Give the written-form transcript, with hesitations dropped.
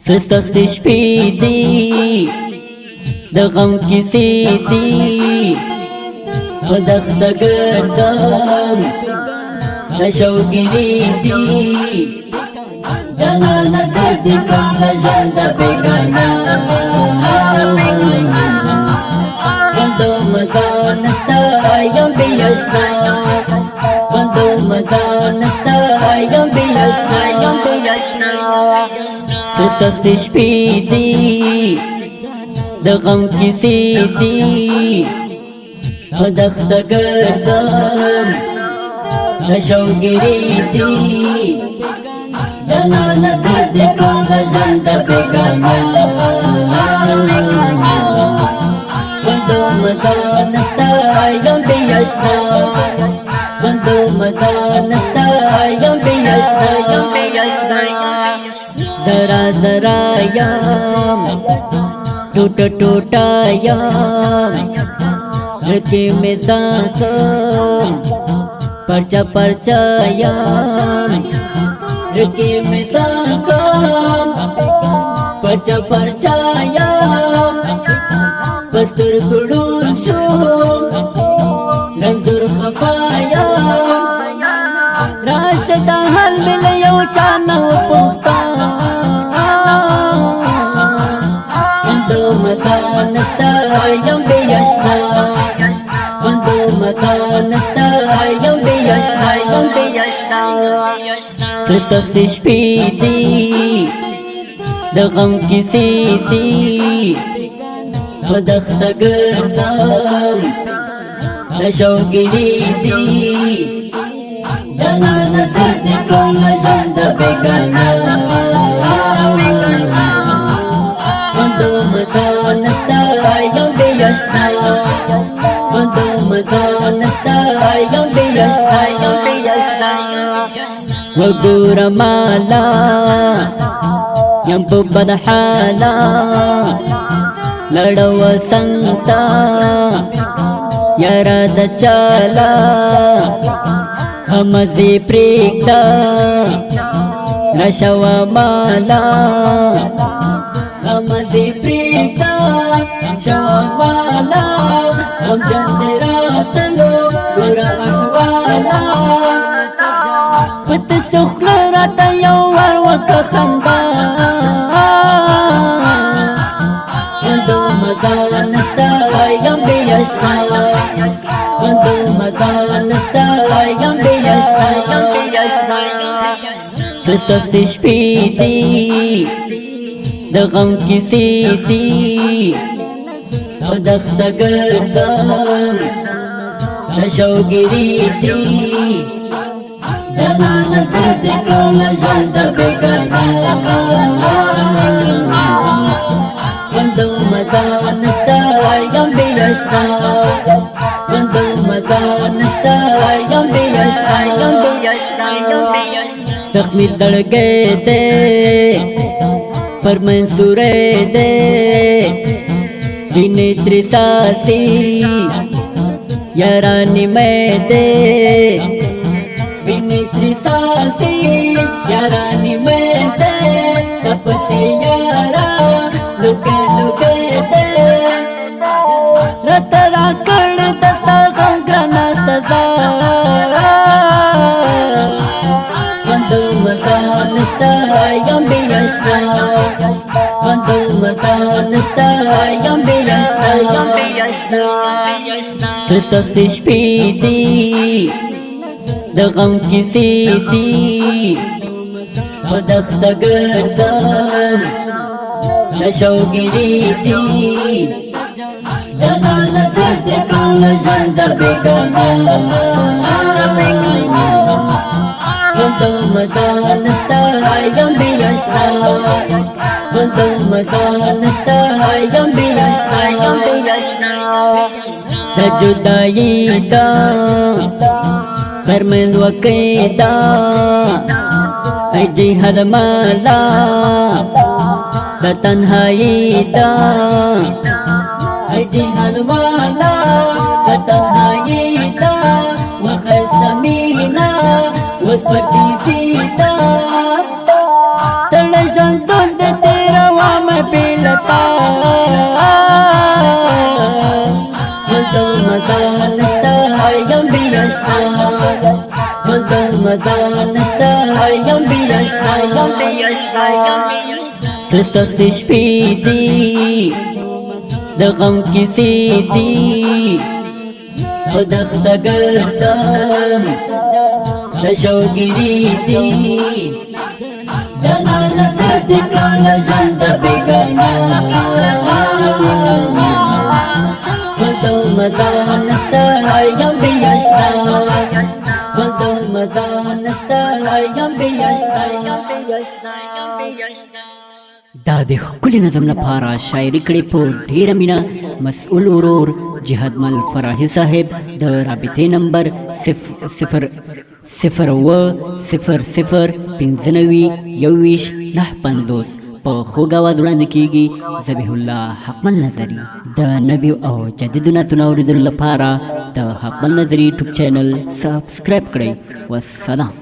سخت شپې دي د غم کیسې دي په دښته ګرځم د شوګیرې دي جانانه زه دې کړم له ژونده بېګانه خوندو مزه نشته یم بې اشنا خوندو مزه نشته یم بې اشنا سخت شپې دي د غم کیسې دي په دښته ګرځم د شوګیرې دي جانانه زه دې کړم له ژونده بېګانه خوندو مزه نشته یم بې اشنا خوندو مزه نشته یم بې اشنا ذرا ذرا یم ټوټه ټوټه یم رکی میں زخم پرچا پرچا یم رکی میں زخم پرچا پرچا یم پستر کڑون شو رنزور خفا یم راشدہ حل مل یو چانا و پوختا خوندو مزه نشته یم بې اشنا خوندو مزه نشته یم بې اشنا سخت شپې دي د غم کیسې دي په دښته ګرځم د شوګیرې دي جانانه زه دې کړم له ژونده بېګانه خوندو مزه نشته یم بې اشنا خوندو مزه نشته یم بې اشنا وګوره مالا یم په بد حاله لړو سنگتا یاره د چاله همزې پرېږده رشوه مالا همزې پرېږده شوه مالا غمجن دې راستلو ګوره احواله په تشو خوله راته یو ور وکړه خندا خوندو مزه نشته یم بې اشنا خوندو مزه نشته یم بې اشنا سخت شپې دي د غم کیسې دي په دښته ګرځم د شوګیرې دي جانانه زه دې کړم له ژونده بېګانه خوندو مزه نشته یم بې اشنا خوندو مزه نشته یم بې اشنا زخمی زړګی دی پر منصورې دی وینې ترې څاڅي یارانې مې دی وینې ترې څاڅي یارانې مې دی تپسې یارا لوګې لوګې دی راته راکړ د ستا غم ګرانه سزا خوندو مزه نشته یم بې اشنا خوندو مزه نشته یم بې اشنا سخت شپې دي د غم کیسې دي په دښته ګرځم د شوګیرې دي جانانه زه دې کړم له ژونده بېګانه خوندو مزه نشته یم بې اشنا خوندو مزه نشته یم بې اشنا د جدایي دا پرمند وکیدا ای جهاد مالا د تنهایی دا ای جهاد مالا د تنهایی دا وخت مینا وس پرتی سیتا تړ ژوند د تیرا خود مزا نشتا یم بیاشتا سخت شپې دي د غم کیسې دي په دښته ګرځم د شوګیري دي جانا نظر دې کړه ژوند د بېګانا خود مزا نشتا یم بیاشتا خود مزا نشتا یم بیاشتا دا د ښکلي نظم لپاره شاعري کړې په ډېره مینه مسؤل ورور جهاد مل فراحي صاحب د رابطې نمبر 000-00-15-21-950 په خوږ آواز وړاندې کېږي. ذبیح الله حقمل نظري د نوي او جدیدو نعتونو اورېدلو لپاره د حقمل نظري یوټیوب چینل سبسکرایب کړئ. والسلام.